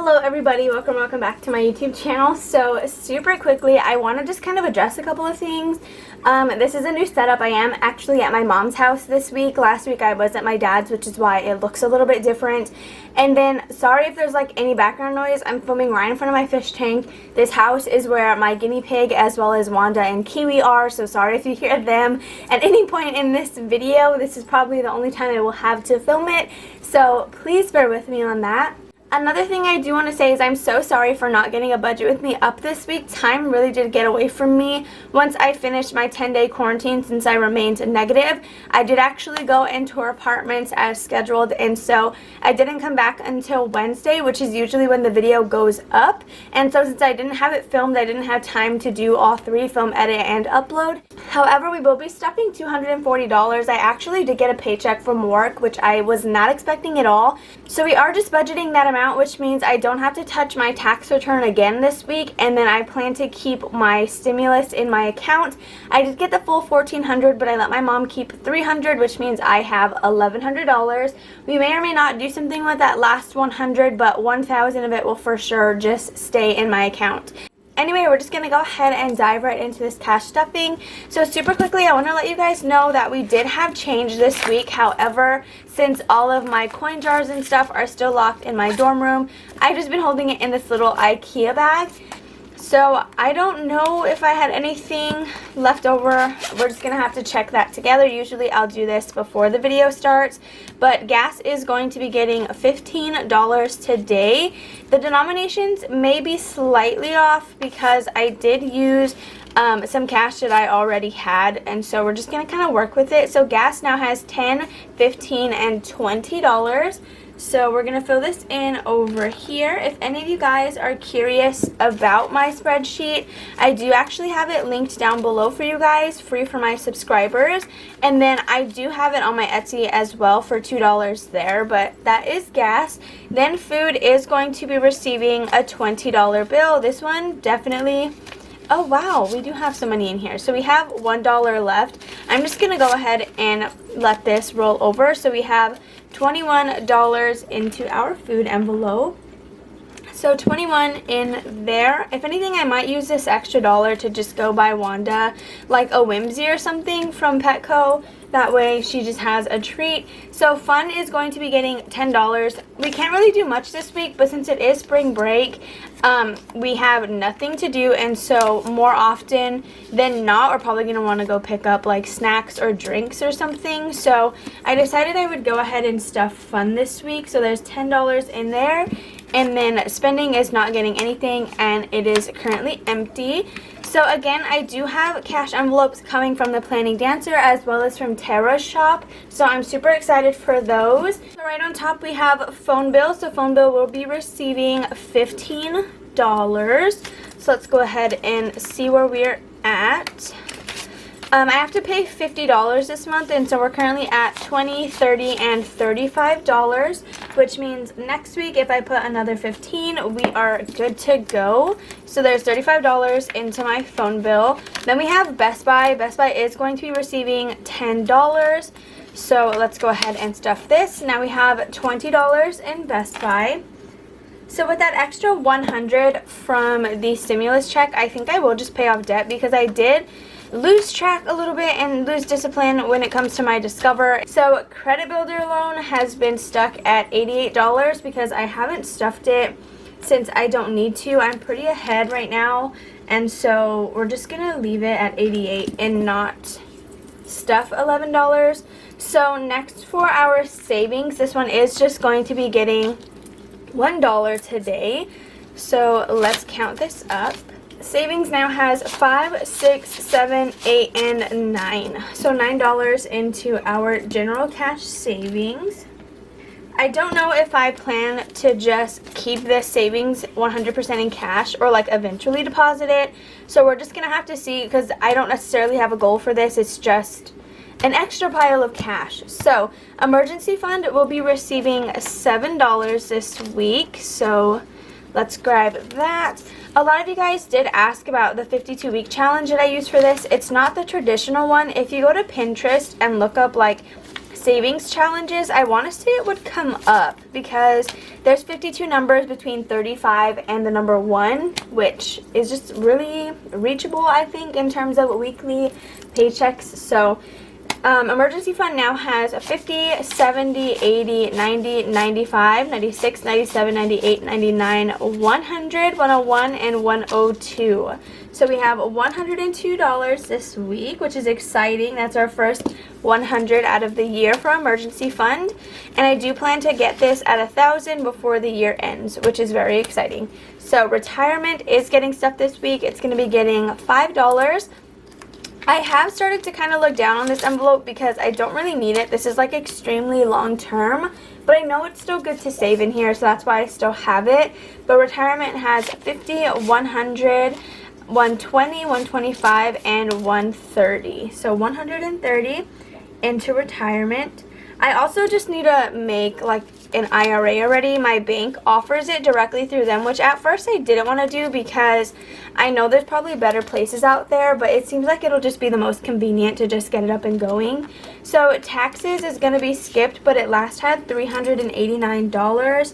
Hello everybody, welcome back to my YouTube channel. So super quickly, I want to just kind of address a couple of things. This is a new setup. I am actually at my mom's house this week. Last week I was at my dad's, which is why it looks a little bit different. And then, sorry if there's like any background noise. I'm filming right in front of my fish tank. This house is where my guinea pig as well as Wanda and Kiwi are, so sorry if you hear them at any point in this video. This is probably the only time I will have to film it, so please bear with me on that. Another thing I do want to say is I'm so sorry for not getting a budget with me up this week. Time really did get away from me once I finished my 10-day quarantine since I remained negative. I did actually go into our apartments as scheduled, and so I didn't come back until Wednesday, which is usually when the video goes up. And so since I didn't have it filmed, I didn't have time to do all three: film, edit, and upload. However, we will be stuffing $240. I actually did get a paycheck from work, which I was not expecting at all. So we are just budgeting that amount, which means I don't have to touch my tax return again this week, and then I plan to keep my stimulus in my account. I did get the full $1,400, but I let my mom keep $300, which means I have $1,100. We may or may not do something with that last $100, but $1,000 of it will for sure just stay in my account. Anyway, we're just going to go ahead and dive right into this cash stuffing. So super quickly, I want to let you guys know that we did have change this week. However, since all of my coin jars and stuff are still locked in my dorm room, I've just been holding it in this little IKEA bag. So I don't know if I had anything left over. We're just going to have to check that together. Usually I'll do this before the video starts. But gas is going to be getting $15 today. The denominations may be slightly off because I did use some cash that I already had. And so we're just going to kind of work with it. So gas now has $10, $15, and $20. So we're going to fill this in over here. If any of you guys are curious about my spreadsheet, I do actually have it linked down below for you guys, free for my subscribers. And then I do have it on my Etsy as well for $2 there, but that is gas. Then food is going to be receiving a $20 bill. This one definitely... Oh wow, we do have some money in here. So we have $1 left. I'm just going to go ahead and let this roll over. So we have $21 into our food envelope. So 21 in there. If anything, I might use this extra dollar to just go buy Wanda like a Whimsy or something from Petco. That way she just has a treat. So fun is going to be getting $10. We can't really do much this week, but since it is spring break, we have nothing to do, and so more often than not, we're probably going to want to go pick up like snacks or drinks or something. So I decided I would go ahead and stuff fun this week. So there's $10 in there. And then spending is not getting anything, and it is currently empty. So again, I do have cash envelopes coming from the Planning Dancer as well as from Tara's shop. So I'm super excited for those. So right on top we have phone bill. So phone bill will be receiving $15. So let's go ahead and see where we're at. I have to pay $50 this month, and so we're currently at $20, $30, and $35, which means next week if I put another $15, we are good to go. So there's $35 into my phone bill. Then we have Best Buy. Best Buy is going to be receiving $10. So let's go ahead and stuff this. Now we have $20 in Best Buy. So with that extra $100 from the stimulus check, I think I will just pay off debt because I did lose track a little bit and lose discipline when it comes to my Discover. So credit builder loan has been stuck at $88 because I haven't stuffed it since I don't need to. I'm pretty ahead right now, and so we're just gonna leave it at $88 and not stuff $11. So next for our savings, this one is just going to be getting $1 today. So let's count this up. Savings now has 5, 6, 7, 8, and 9. So $9 into our general cash savings. I don't know if I plan to just keep this savings 100% in cash or like eventually deposit it. So we're just going to have to see, because I don't necessarily have a goal for this. It's just an extra pile of cash. So emergency fund will be receiving $7 this week. So let's grab that. A lot of you guys did ask about the 52-week challenge that I use for this. It's not the traditional one. If you go to Pinterest and look up like savings challenges, I want to say it would come up because there's 52 numbers between 35 and the number 1, which is just really reachable, I think, in terms of weekly paychecks. So emergency fund now has 50, 70, 80, 90, 95, 96, 97, 98, 99, 100, 101, and 102. So we have $102 this week, which is exciting. That's our first 100 out of the year for emergency fund. And I do plan to get this at 1,000 before the year ends, which is very exciting. So retirement is getting stuff this week. It's going to be getting $5. I have started to kind of look down on this envelope because I don't really need it. This is like extremely long term, but I know it's still good to save in here, so that's why I still have it. But retirement has 50, 100, 120, 125, and 130. So 130 into retirement. I also just need to make like an IRA already. My bank offers it directly through them, which at first I didn't want to do because I know there's probably better places out there, but it seems like it'll just be the most convenient to just get it up and going. So taxes is going to be skipped, but it last had $389.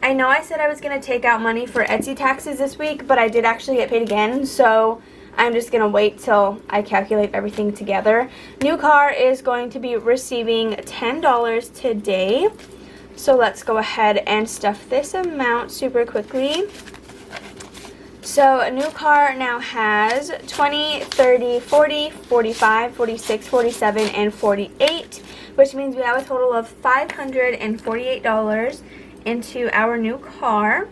I know I said I was going to take out money for Etsy taxes this week, but I did actually get paid again, so I'm just going to wait till I calculate everything together. New car is going to be receiving $10 today. So let's go ahead and stuff this amount super quickly. So a new car now has 20, 30, 40, 45, 46, 47, and 48, which means we have a total of $548 into our new car.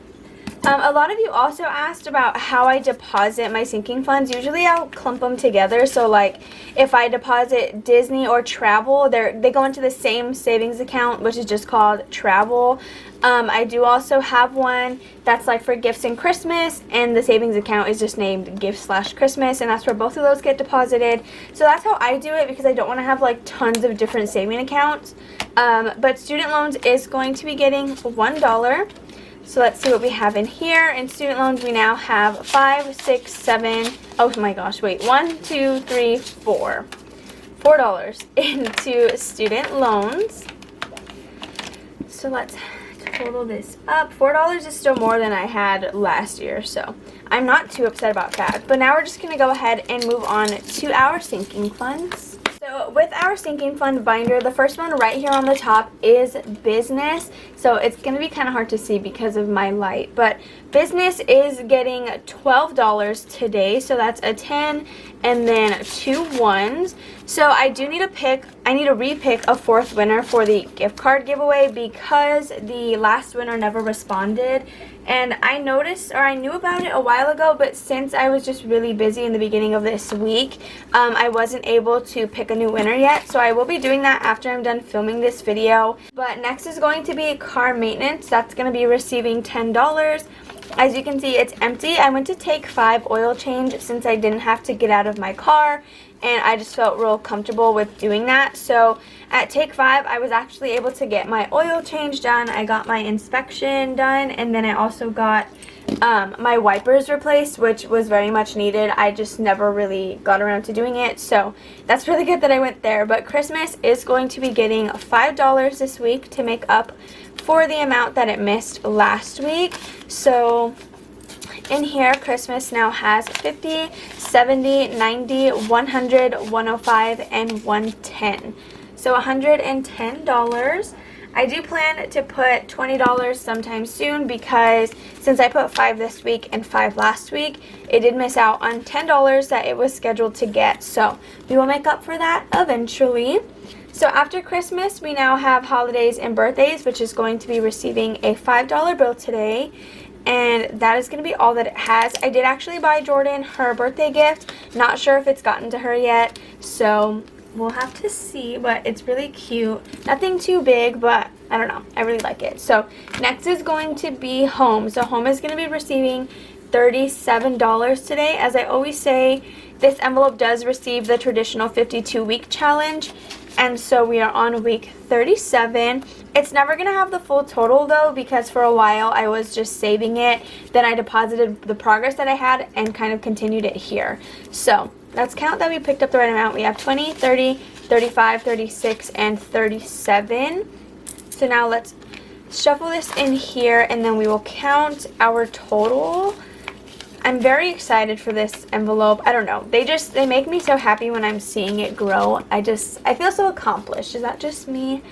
A lot of you also asked about how I deposit my sinking funds. Usually I'll clump them together, so like if I deposit Disney or travel, they go into the same savings account, which is just called travel. I do also have one that's like for gifts and Christmas, and the savings account is just named gift/Christmas, and that's where both of those get deposited. So that's how I do it because I don't want to have like tons of different saving accounts. But student loans is going to be getting $1. So let's see what we have in here. In student loans, we now have 5, 6, 7, oh my gosh, wait, 1, 2, 3, 4. $4 into student loans. So let's total this up. $4 is still more than I had last year, so I'm not too upset about that. But now we're just going to go ahead and move on to our sinking funds. So with our sinking fund binder, the first one right here on the top is business. So it's going to be kind of hard to see because of my light, but business is getting $12 today. So that's a 10 and then 2 1s. So I do need to repick a 4th winner for the gift card giveaway because the last winner never responded. And I noticed, or I knew about it a while ago, but since I was just really busy in the beginning of this week, I wasn't able to pick a new winner yet. So I will be doing that after I'm done filming this video. But next is going to be car maintenance. That's going to be receiving $10. As you can see, it's empty. I went to Take 5 oil change since I didn't have to get out of my car, and I just felt real comfortable with doing that. So at Take 5, I was actually able to get my oil change done. I got my inspection done, and then I also got my wipers replaced, which was very much needed. I just never really got around to doing it, so that's really good that I went there. But Christmas is going to be getting $5 this week to make up for the amount that it missed last week. So in here, Christmas now has 50, 70, 90, 100, 105, and 110. So $110. I do plan to put $20 sometime soon because since I put 5 this week and 5 last week, it did miss out on $10 that it was scheduled to get. So we will make up for that eventually. So after Christmas, we now have holidays and birthdays, which is going to be receiving a $5 bill today. And that is going to be all that it has. I did actually buy Jordan her birthday gift. Not sure if it's gotten to her yet, so we'll have to see, but it's really cute. Nothing too big, but I don't know. I really like it. So next is going to be home. So home is going to be receiving $37 today. As I always say, this envelope does receive the traditional 52-week challenge. And so we are on week 37. It's never going to have the full total though, because for a while I was just saving it. Then I deposited the progress that I had and kind of continued it here. So let's count that we picked up the right amount. We have 20, 30, 35, 36, and 37. So now let's shuffle this in here and then we will count our total. I'm very excited for this envelope. I don't know. They make me so happy when I'm seeing it grow. I feel so accomplished. Is that just me?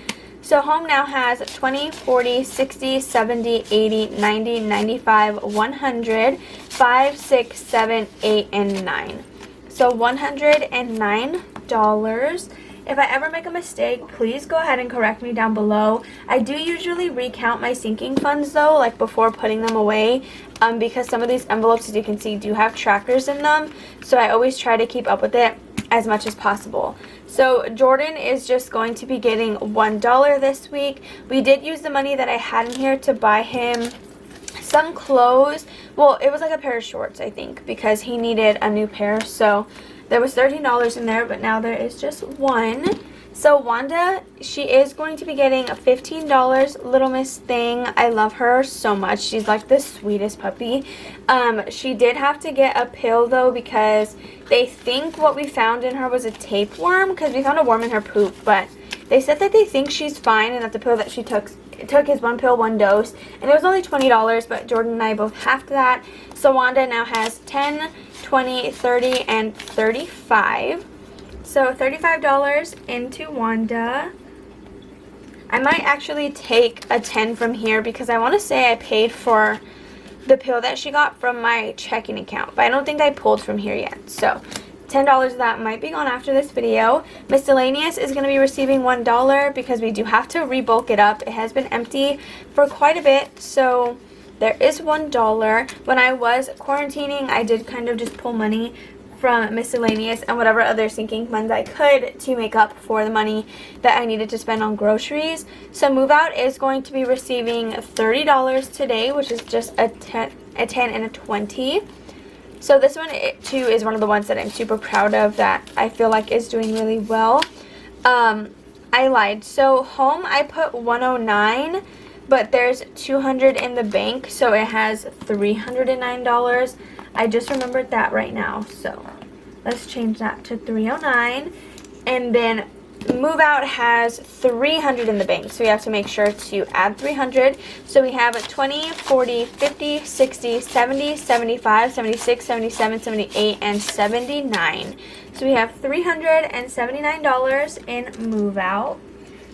So home now has 20, 40, 60, 70, 80, 90, 95, 100, 5, 6, 7, 8, and 9. So $109. If I ever make a mistake, please go ahead and correct me down below. I do usually recount my sinking funds though, like before putting them away, because some of these envelopes, as you can see, do have trackers in them. So I always try to keep up with it as much as possible. So Jordan is just going to be getting $1 this week. We did use the money that I had in here to buy him some clothes. Well, it was like a pair of shorts, I think, because he needed a new pair. So there was $13 in there, but now there is just one. So Wanda, she is going to be getting $15. Little Miss Thing, I love her so much. She's like the sweetest puppy. She did have to get a pill though because they think what we found in her was a tapeworm, because we found a worm in her poop, but they said that they think she's fine and that the pill that she took his one pill, one dose, and it was only $20, but Jordan and I both halved that. So Wanda now has 10, 20, 30, and 35. So $35 into Wanda. I might actually take a 10 from here because I want to say I paid for the pill that she got from my checking account, but I don't think I pulled from here yet. So $10 of that might be gone after this video. Miscellaneous is going to be receiving $1 because we do have to rebulk it up. It has been empty for quite a bit, so there is $1. When I was quarantining, I did kind of just pull money from miscellaneous and whatever other sinking funds I could to make up for the money that I needed to spend on groceries. So Move Out is going to be receiving $30 today, which is just a 10 and a 20. So this one too is one of the ones that I'm super proud of, that I feel like is doing really well. I lied. So home, I put 109, but there's 200 in the bank, so it has $309. I just remembered that right now, so let's change that to 309. And then Move Out has 300 in the bank, so we have to make sure to add 300. So we have 20, 40, 50, 60, 70, 75, 76, 77, 78, and 79. So we have $379 in Move Out.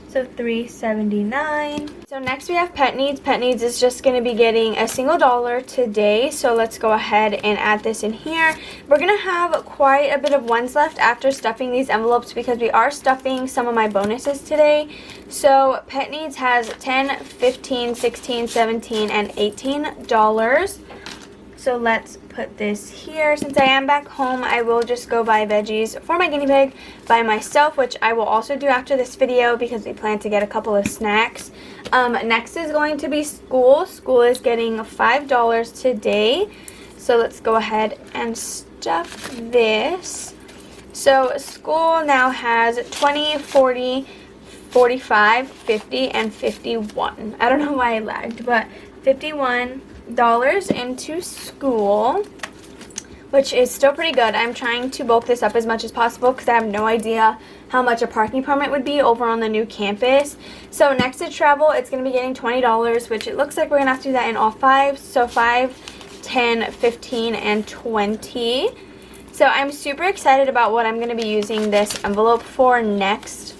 So $379. So next we have Pet Needs. Pet Needs is just going to be getting a single dollar today. So let's go ahead and add this in here. We're going to have quite a bit of ones left after stuffing these envelopes because we are stuffing some of my bonuses today. So Pet Needs has 10, 15, 16, 17, and $18. So let's put this here. Since I am back home, I will just go buy veggies for my guinea pig by myself, which I will also do after this video because we plan to get a couple of snacks. Next is going to be school. School is getting $5 today. So let's go ahead and stuff this. So school now has 20, 40, 45, 50, and 51. I don't know why I lagged, but $51 into school, which is still pretty good. I'm trying to bulk this up as much as possible because I have no idea how much a parking permit would be over on the new campus. So next to travel, it's going to be getting $20, which it looks like we're going to have to do that in all five. So 5, 10, 15, and 20. So I'm super excited about what I'm going to be using this envelope for next.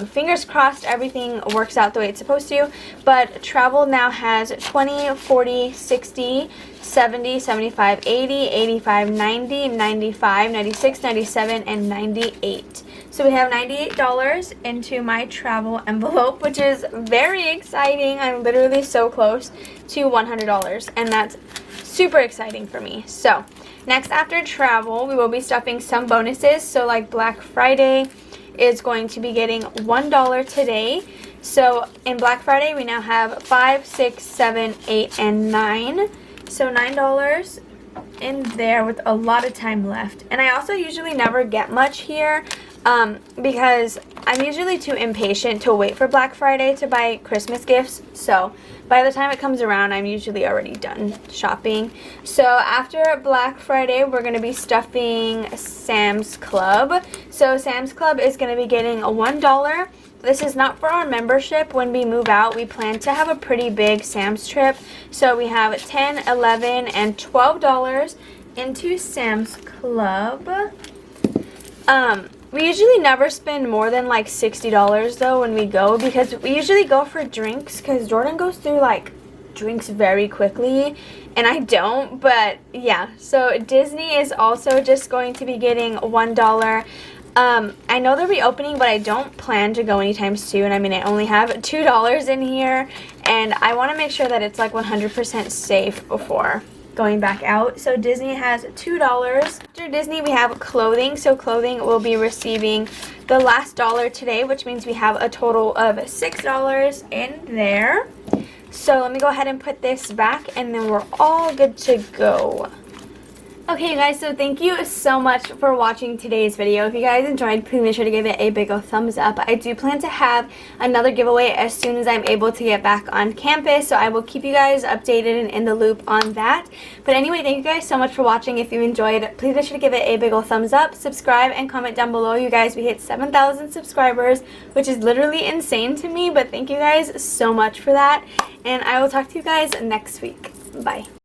Fingers crossed everything works out the way it's supposed to, but travel now has 20, 40, 60, 70, 75, 80, 85, 90, 95, 96, 97, and 98. So we have $98 into my travel envelope, which is very exciting. I'm literally so close to $100, and that's super exciting for me. So next, after travel, we will be stuffing some bonuses. So like Black Friday is going to be getting $1 today. So in Black Friday, we now have 5, 6, 7, 8, and 9. So $9 in there with a lot of time left. And I also usually never get much here because I'm usually too impatient to wait for Black Friday to buy Christmas gifts. So by the time it comes around, I'm usually already done shopping. So after Black Friday, we're going to be stuffing Sam's Club. So Sam's Club is going to be getting a $1. This is not for our membership. When we move out, we plan to have a pretty big Sam's trip. So we have $10, $11, and $12 into Sam's Club. We usually never spend more than like $60 though when we go, because we usually go for drinks, because Jordan goes through like drinks very quickly and I don't. But yeah, so Disney is also just going to be getting $1. I know they're reopening, but I don't plan to go anytime soon. I mean, I only have $2 in here, and I want to make sure that it's like 100% safe before going back out. So Disney has $2. After Disney, we have clothing. So clothing will be receiving the last $1 today, which means we have a total of $6 in there. So let me go ahead and put this back, and then we're all good to go. Okay, you guys, so thank you so much for watching today's video. If you guys enjoyed, please make sure to give it a big ol' thumbs up. I do plan to have another giveaway as soon as I'm able to get back on campus, so I will keep you guys updated and in the loop on that. But anyway, thank you guys so much for watching. If you enjoyed, please make sure to give it a big ol' thumbs up, subscribe, and comment down below. You guys, we hit 7,000 subscribers, which is literally insane to me, but thank you guys so much for that. And I will talk to you guys next week. Bye.